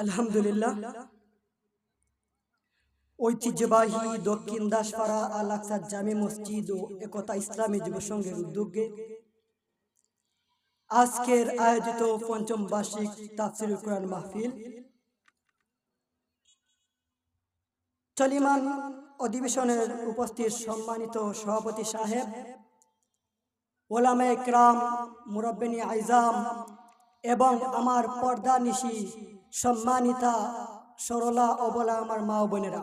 আলহামদুলিল্লাহ, ঐতিহ্যবাহী দক্ষিণ দাসপাড়া আল আকসা জামে মসজিদ ও একতা ইসলামী যুব সংঘের উদ্যোগে আজকের আয়োজিত পঞ্চম বার্ষিক তাফসীরুল কোরআন মাহফিল চলিমান অধিবেশনের উপস্থিত সম্মানিত সভাপতি সাহেব, ওলামায়ে কেরাম, মুরব্বিনী আইজাম এবং আমার পর্দা নিশি সম্মানিতা সরলা অবলা আমার মা ও বোনেরা,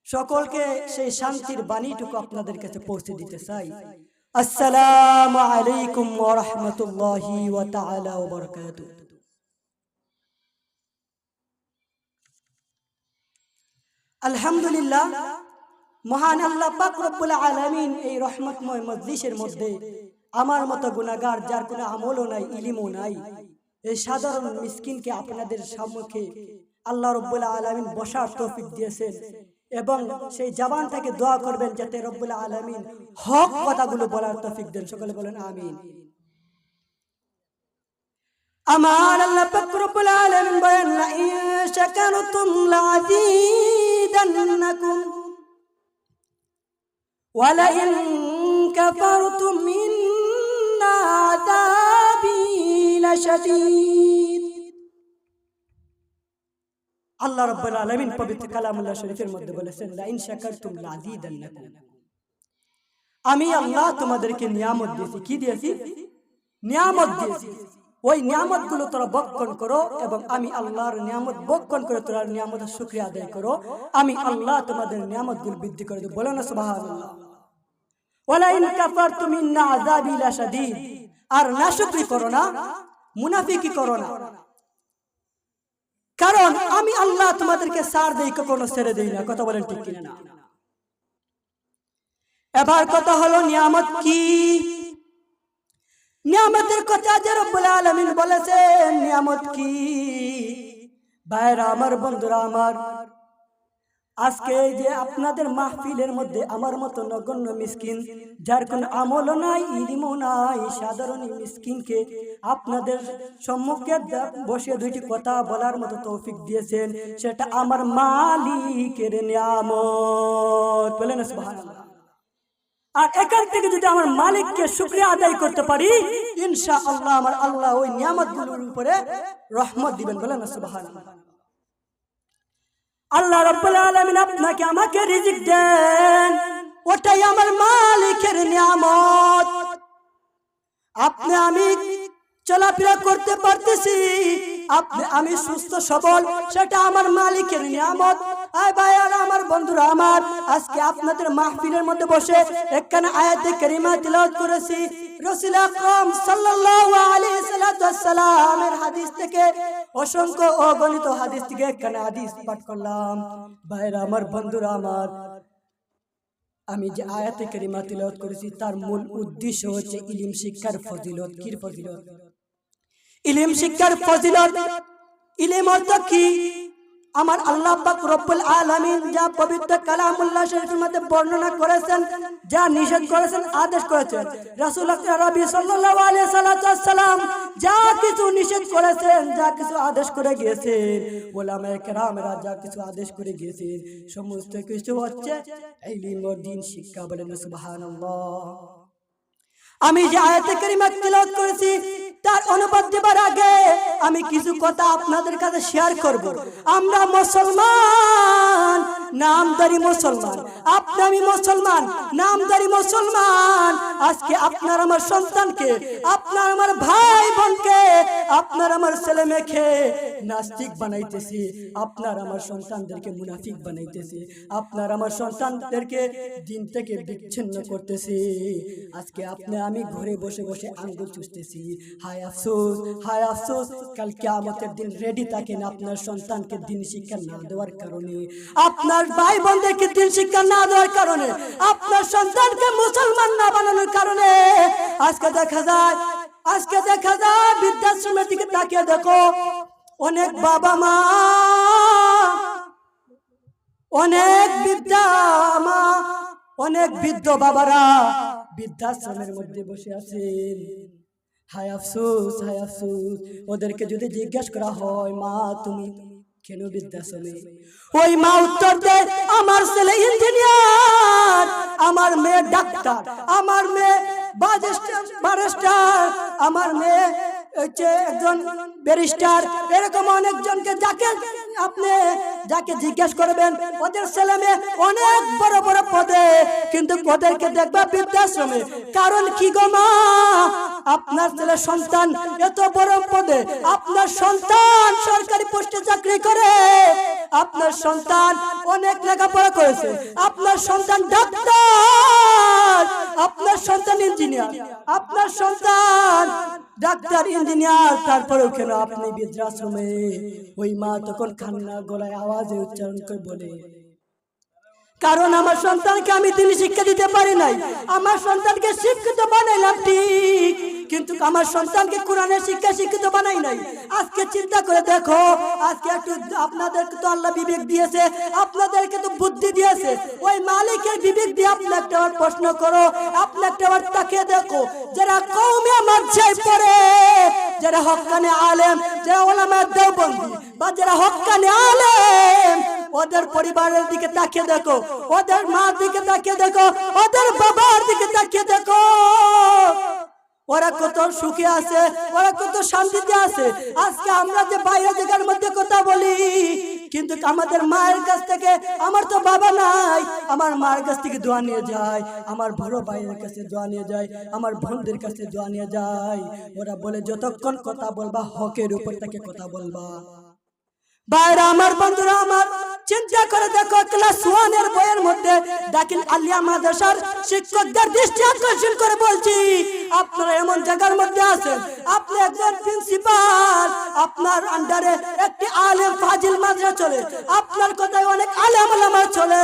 সকলকে সেই শান্তির বাণীটুকু আপনাদের কাছে পৌঁছে দিতে চাই। আসসালামু আলাইকুম ওয়া রাহমাতুল্লাহি ওয়া তাআলা ওয়া বারাকাতুহু। আলহামদুলিল্লাহ, মহান আল্লাহ পাক রব্বুল আলামিন এই রহমতময় মজলিসের মধ্যে আমার মতো গুনাহগার, যার কোনো আমলও নাই, ইলমও নাই, এই সাধারণ মিসকিনকে আপনাদের সম্মুখে আল্লাহ রব্বুল আলামিন বসার তৌফিক দিয়েছেন এবং সেই জবান থেকে দোয়া করবেন যাতে রব্বুল আলামিন হক কথাগুলো বলার তৌফিক দেন। সকলে বলেন আমিন। আমার আল্লাহ পাক রব্বুল আলামিন বলেন, লা ইন শাকারতুম লাযীদান্নাকুম ওয়া লা ইন কাফারতুম ইন্না আযাবী লাশাদীদ। আল্লাহ রাব্বুল আলামিন পবিত্র কালামুল্লাহ শরীফের মধ্যে বলেছেন, লা ইন শাকারতুম লাযীদান্নাকুম, আমি আল্লাহ তোমাদেরকে নিয়ামত দিয়েছি। কি দিয়েছি? নিয়ামত দিয়েছি। ওই নিয়ামতগুলো তোরা ভক্ষণ করো এবং আমি আল্লাহর নিয়ামত ভক্ষণ করে তোরা নিয়ামতের শুকরিয়া আদায় করো। আমি আল্লাহ তোমাদের নিয়ামতগুলো বৃদ্ধি করে দেব। বলো না সুবহানাল্লাহ। ওয়ালা ইন কাফারতুম ইন্না আযাবী লাশাদীদ। আর নাশুকরি করো না, মুনাফিকি করো না, কারণ আমি আল্লাহ তোমাদেরকে ছাড় দেই, কখনো ছেড়ে দেই না। কথা বলেন ঠিক কিনা? না। এবার কথা হলো নিয়ামত কি? নিয়ামতের কথা যে রব্বুল আলামিন বলেছেন, নিয়ামত কি? ভাইরা আমার, বন্ধুরা আমার, আজকে যে আপনাদের মাহফিলের মধ্যে আমার মতো নগণ্য মিসকিন, যার কোনো আমলও নাই, ইলমও নাই, সাধারণ মিসকিনকে আপনাদের সম্মুখে বসে দুইটি কথা বলার মতো তৌফিক দিয়েছেন, সেটা আমার মালিকের নিয়ামত। বলেন সুবহানাল্লাহ। আর এখান থেকে যদি আমার মালিককে শুকরিয়া আদায় করতে পারি, ইনশাআল্লাহ আমার আল্লাহ ওই নিয়ামতগুলোর উপরে রহমত দিবেন। বলেন সুবহানাল্লাহ। আল্লাহ রাব্বুল আলামিন আপনাকে আমাকে রিজিক দেন, ওটাই আমার মালিকের নিয়ামত। আপনি আমি চলাফেরা করতে পারতেছি, আমি সুস্থ সবল, সেটা আমার মালিকের নিয়ামত। ভাইয়ারা আমার, বন্ধুরা আমার, আজকে আপনাদের মাহফিলের মধ্যে বসে একখানা আয়াতে কারিমা তিলাওয়াত করেছি। রাসূল আকরাম সাল্লাল্লাহু আলাইহি সাল্লামের হাদিস থেকে, অসংখ্য অগণিত হাদিস থেকে একখানা হাদিস পাঠ করলাম। ভাইয়ারা আমার, বন্ধুরা আমার, আমি যে আয়াতে কারিমা তিলাওয়াত করেছি তার মূল উদ্দেশ্য হচ্ছে ইলম শিক্ষার ফজিলত। কি ফজিলত? ইলম শিক্ষার ফজিলত। ইলম অর্থ কি? আমার আল্লাহ পাক রব্বুল আলামিন যা পবিত্র কালামুল্লাহ শরীফের মধ্যে বর্ণনা করেছেন, যা নিষেধ করেছেন, আদেশ করেছেন, রাসূল আকরাম সাল্লাল্লাহু আলাইহি সাল্লাম যা কিছু নিষেধ করেছেন, যা কিছু আদেশ করে গিয়েছেন, ওলামায়ে কেরামরা যা কিছু আদেশ করে গিয়েছেন, সমস্ত কিছু হচ্ছে ইলম ও দ্বীন শিক্ষা। বলেন সুবহানাল্লাহ। আমি যে আয়াতে কারিমা তিলাওয়াত করেছি তার অনুবাদ দেবার আগে আমি কিছু কথা আপনাদের কাছে শেয়ার করব। আমরা মুসলমান, নামদারি মুসলমান, আপনি আমি মুসলমান, নামদারি মুসলমান। আজকে আপনার আমার সন্তানকে, আপনার আমার ভাই বোনকে, আপনার আমার ছেলে মেয়েকে নাস্তিক বানাইতেছি, আপনার আমার সন্তানদেরকে মুনাফিক বানাইতেছি, আপনার আমার সন্তানদেরকে দিন থেকে বিচ্ছিন্ন করতেছি। আজকে আপনি আমি ঘরে বসে বসে আঙ্গুল চুষতেছি। হায় আফসোস, হায় আফসোস, কাল কিয়ামতের দিন রেডি থাকেন আপনার সন্তানকে দিন শিক্ষা না দেওয়ার কারণে, আপনার ভাই বোনদেরকে দিন শিক্ষা না দেওয়ার কারণে, আপনার সন্তানকে মুসলমান না বানানোর কারণে আজকে দেখা যায় বৃদ্ধাশ্রমের দিকে তাকিয়ে দেখো, অনেক বাবা মা, অনেক বৃদ্ধা মা, অনেক বৃদ্ধ বাবারা বৃদ্ধাশ্রমের মধ্যে বসে আছেন। হায় আফসোস, হায় আফসোস। ওদেরকে যদি জিজ্ঞেস করা হয়, মা তুমি কেন বৃদ্ধাশ্রমে, ওই মা উত্তর দেয়, আমার ছেলে ইঞ্জিনিয়ার, আমার মেয়ে ডাক্তার, আমার মেয়ে ব্যারিস্টার, আমার মেয়ে হচ্ছে একজন ব্যারিস্টার। এরকম অনেকজনকে যাকে জিজ্ঞেস করবেন, ওদের ছেলে মেয়ে অনেক বড় বড় পদে, কিন্তু ওদেরকে দেখবা বৃদ্ধাশ্রমে। কারণ কি গো মা, আপনার ছেলে সন্তান এত বড় পদে, আপনার সন্তান সরকারি পোস্টে চাকরি করে, আপনার সন্তান অনেক লেখাপড়া করেছে, আপনার সন্তান ডাক্তার, আপনার সন্তান ইঞ্জিনিয়ার, আপনার সন্তান ডাক্তার ইঞ্জিনিয়ার, তারপরেও কেন আপনি বৃদ্ধাশ্রমে? ওই মা তখন কান্না গলায় আওয়াজে উচ্চারণ করে বলে, কারণ আমার সন্তানকে আমি দিনী শিক্ষা দিতে পারি নাই, আমার সন্তানকে শিক্ষিত বানাইলাম ঠিক, কিন্তু আমার সন্তানকে কোরআনের শিক্ষা শিক্ষিত বানাই নাই। আজকে চিন্তা করে দেখো, আজকে একটু আপনাদেরকে তো আল্লাহ বিবেক দিয়েছে, আপনাদেরকে তো বুদ্ধি দিয়েছে, ওই মালিকের বিবেক দিয়ে আপনি একটা প্রশ্ন করো, আপনি একটা তাকিয়ে দেখো, যারা কওমে মাদ্রাসায় পড়ে, যারা হক্কানি আলেম, যারা উলামা দেওবন্দি বা যারা হক্কানি আলেম, ওদের পরিবারের দিকে তাকিয়ে দেখো, ওদের মার দিকে তাকিয়ে দেখো, ওদের বাবার দিকে তাকিয়ে দেখো, ওরা কত সুখে আছে, ওরা কত শান্তিতে আছে। আজকে আমরা যে বাইরে জায়গার মধ্যে কথা বলি, কিন্তু আমাদের মায়ের কাছ থেকে, আমার তো বাবা নাই, আমার মায়ের কাছ থেকে দোয়া নিয়ে যায়, আমার বড় ভাইয়ের কাছে দোয়া নিয়ে যায়, আমার বোনদের কাছে দোয়া নিয়ে যায়। ওরা বলে যতক্ষণ কথা বলবা হকের উপর থেকে কথা বলবা। বাইরা আমার, বন্ধুরা আমার, চিন্তা করে দেখো, ক্লাস 1 এর বইয়ের মধ্যে দাখিল আলিয়া মাদ্রাসার শিক্ষকদের দৃষ্টি আকর্ষণ করে বলছি, আপনারা এমন জায়গার মধ্যে আছেন, আপনি একজন প্রিন্সিপাল, আপনার আন্ডারে একটি আলেম ফাজিল মাদ্রাসা চলে, আপনার কথায় অনেক আলেম ওলামা চলে,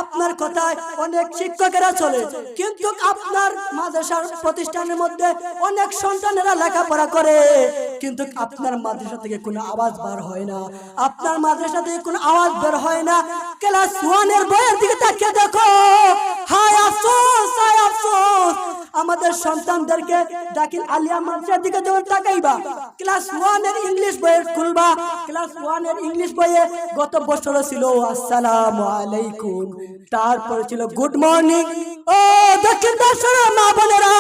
আপনার কথায় অনেক শিক্ষকেরা চলে, কিন্তু আপনার মাদ্রাসার প্রতিষ্ঠানের মধ্যে অনেক সন্তানেরা লেখাপড়া করে, কিন্তু আপনার মাদ্রাসা থেকে কোনো আওয়াজ বার হয় না, আপনার মাদ্রাসা থেকে কোনো আওয়াজ বের হয় না। ক্লাস 1 এর বইয়ের দিকে তাকিয়ে দেখো, হায় আফসোস, হায় আফসোস। আমাদের সন্তানদেরকে দাখিল আলিয়া মাদ্রাসার দিকে যখন তাকাইবা, ক্লাস 1 এর ইংলিশ বইয়ের খুলবা, ক্লাস 1 এর ইংলিশ বইয়ে গত বছর ছিল আসসালামু আলাইকুম, তারপরে ছিল গুড মর্নিং। ও দক্ষিণ দর্শনের মা বোনেরা,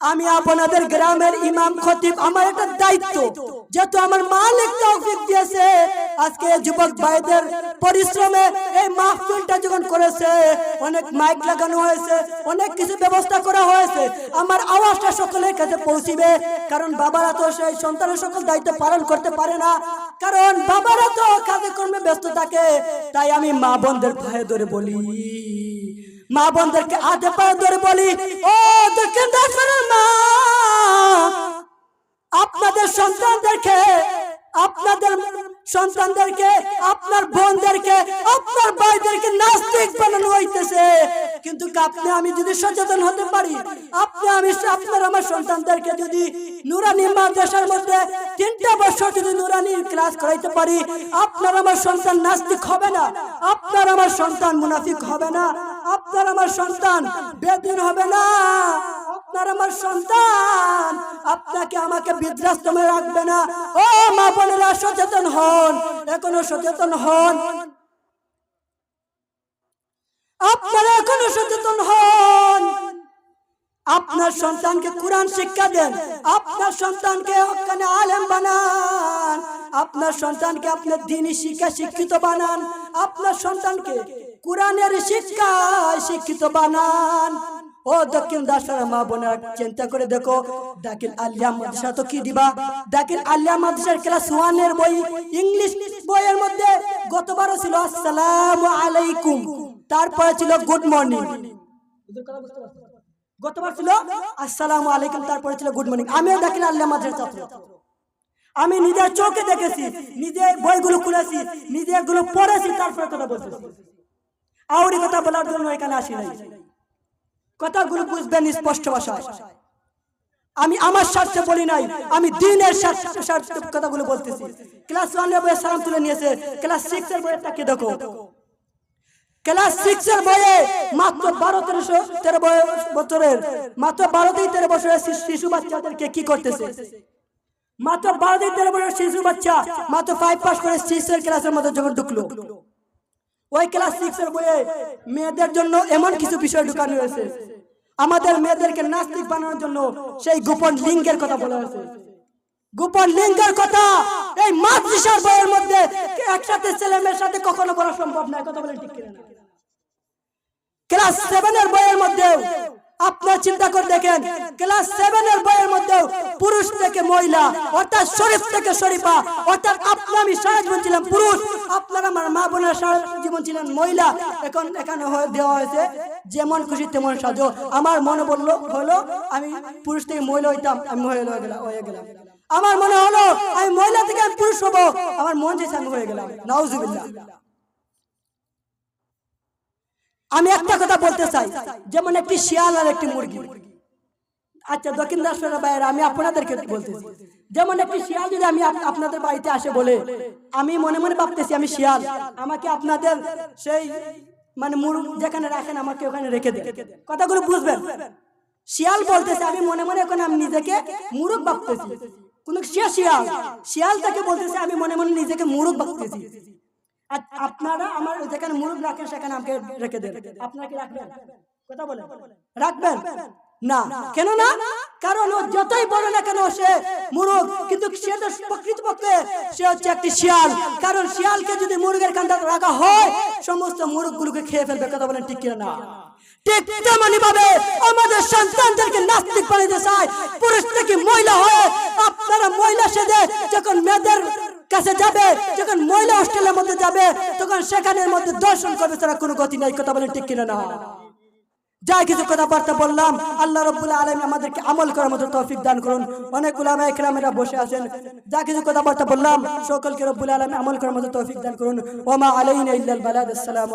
আমি আপনাদের গ্রামের ইমাম খতিব, আমার একটা দায়িত্ব, যেহেতু আমার মালিক তৌফিক দিয়েছে, আজকে যুবক ভাইদের পরিশ্রমে এই মাহফিলটা যখন করেছে, অনেক মাইক লাগানো হয়েছে, অনেক কিছু ব্যবস্থা করা হয়েছে, আমার আওয়াজটা সকলের কাছে পৌঁছিবে, কারণ বাবারা তো সেই সন্তানের সকল দায়িত্ব পালন করতে পারে না, কারণ বাবারা তো কাজে কর্মে ব্যস্ত থাকে। তাই আমি মা বোনদের পায়ে ধরে বলি, মা বোনদেরকে হাতে পায়ে ধরে বলি, ও দক্ষিণ দর্শনের মা, আপনাদের সন্তানদেরকে, আপনাদের সন্তানদেরকে, আপনার বোনদেরকে, আপনার ভাইদেরকে নাস্তিক বানানো হইতেছে, কিন্তু আপনি আমি যদি সচেতন হতে পারি, আপনি আমি আপনার আমার সন্তানদেরকে যদি নুরানি মাদ্রাসার মধ্যে 3টা বছর যদি নুরানি ক্লাস করাইতে পারি, আপনার আমার সন্তান নাস্তিক হবে না, আপনার আমার সন্তান মুনাফিক হবে না, আপনার আমার সন্তান বেদিন হবে না, আপনার আমার সন্তান আপনাকে আমাকে বৃদ্ধাশ্রমে রাখবে না। ও মা বোনেরা, সচেতন হন, এখনো সচেতন হন, আপনারা এখনো সচেতন হন, আপনার সন্তানকে কোরআন শিক্ষা দেন, আপনার সন্তানকে হক্কানি আলেম বানান, আপনার সন্তানকে আপনার দ্বীনি শিক্ষা শিক্ষিত বানান, আপনার সন্তানকে কোরআনের শিক্ষায় শিক্ষিত বানান। ও দক্ষিণ দাসরা মা বোনেরা, চিন্তা করে দেখো, দাখিল আলিয়া মাদ্রাসা তো কি দিবা, দাখিল আলিয়া মাদ্রাসার ক্লাস 1 এর বই, ইংলিশ বইয়ের মধ্যে গতবারও ছিল আসসালামু আলাইকুম, তারপরে ছিল গুড মর্নিং, গতবার ছিল আসসালামু আলাইকুম, তারপরে ছিল গুড মর্নিং। আমি দাখিল আলিয়া মাদ্রাসা ছাত্র, আমি নিজের চোখে দেখেছি, নিজে বইগুলো খুলেছি, নিজে এগুলো পড়েছি, তারপরে কথা বলছি। আউরি কথা বলার জন্য এখানে আসি নাই, কথাগুলো বুঝবেন স্পষ্ট ভাষায়। আমি আমার স্বার্থে বলি নাই, আমি দ্বীনের স্বার্থে কথাগুলো বলতেছি। ক্লাস 1 এর বইয়ে সালাম তুলে নিয়েছে, ক্লাস 6 এর বইয়ে তাকিয়ে দেখো, ক্লাস 6 এর বয়সে মাত্র 12-13 বছরের মাত্র 12-13 বছরের শিশু বাচ্চাদেরকে কি করতেছে? মাত্র 12-13 বছরের শিশু বাচ্চা মাত্র 5 পাস করে 6 এর ক্লাসের মধ্যে যখন ঢুকলো, ওই ক্লাস 6 এর বইয়ে মেয়েদের জন্য এমন কিছু বিষয় ঢুকানো হয়েছে, আমাদের মেয়েদেরকে নাস্তিক বানানোর জন্য সেই গোপন লিঙ্গের কথা বলা হয়েছে। গোপন লিঙ্গের কথা এই মাদ্রাসার বইয়ের মধ্যে একসাথে ছেলে মেয়ের সাথে কখনো করা সম্ভব নয়, কথা বলেন ঠিক কিনা? ক্লাস 7 এর বইয়ের মধ্যে আপনারা চিন্তা করে দেখেন, ক্লাস 7 এর বইয়ের মধ্যে পুরুষ থেকে মহিলা অর্থাৎ শরীফ থেকে শরীফা অর্থাৎ আমি সারা জীবন ছিলাম পুরুষ, আপনারা আমার মা বোনেরা সারা জীবন ছিলেন মহিলা, এখন এখানে দেওয়া হয়েছে যেমন খুশি তেমন সাজো। আমার মনে হলো আমি পুরুষ থেকে মহিলা হইতাম, আমি মহিলা হয়ে গেলাম। আমার মনে হলো আমি মহিলা থেকে আমি পুরুষ হবো, আমার মন চেয়েছে আমি হয়ে গেলাম। নাউজুবিল্লাহ। আমি একটা কথা বলতে চাই, যেমন একটি শিয়াল আর একটি মুরগি। আচ্ছা দক্ষিণ দাসরা বাইরে আমি আপনাদেরকে বলতেছি, যেমন একটি শিয়াল যদি আমি আপনাদের বাড়িতে আসে বলে আমি মনে মনে ভাবতেছি আমি শিয়াল, আমাকে আপনাদের সেই মানে মুরগ যেখানে রাখেন আমাকে ওখানে রেখে দেন, কথাগুলো বুঝবেন। শিয়াল বলতেছে আমি মনে মনে এখন আমি নিজেকে মুরগ ভাবতেছি, কোন শিয়াল তাকে বলতেছে আমি মনে মনে নিজেকে মুরগ ভাবতেছি। আর আপনারা আমার যেখানে মুরগ রাখেন সেখানে আমাকে রেখে দেন, আপনারা কি রাখবেন? কথা বলেন, রাখবেন না? কেন না? কারণ ও যতই বড় না কেন সে মুরগ, কিন্তু সে তো প্রকৃতপক্ষে সে হচ্ছে একটি শিয়াল। কারণ শিয়ালকে যদি মুরগের কাঁধে রাখা হয় সমস্ত মুরগগুলোকে খেয়ে ফেলবে, কথা বলেন ঠিক কিনা না? ঠিক তেমনি ভাবে আমাদের সন্তানদেরকে নাস্তিক বানাতে চায়, পুরুষ থেকে মহিলা হয়ে আপনারা মহিলা সেজে যখন মেয়েদের কাছে যাবে, যখন মহিলা হোস্টেলের মধ্যে যাবে তখন সেখানের মধ্যে দর্শন করবে, তারা কোনো গতি নাই, কথা বলেন ঠিক কিনা না? যা কিছু কথাবার্তা বললাম আল্লাহ রাব্বুল আলামিন আমাদেরকে আমল করার মতো তৌফিক দান করুন। অনেক উলামা ইকরামেরা বসে আছেন, যা কিছু কথাবার্তা বললাম সকলকে রব্বুল আলামিন আমল করার মতো তৌফিক দান করুন। ওয়া মা আলাইনা ইল্লাল বালাগ। আসসালামু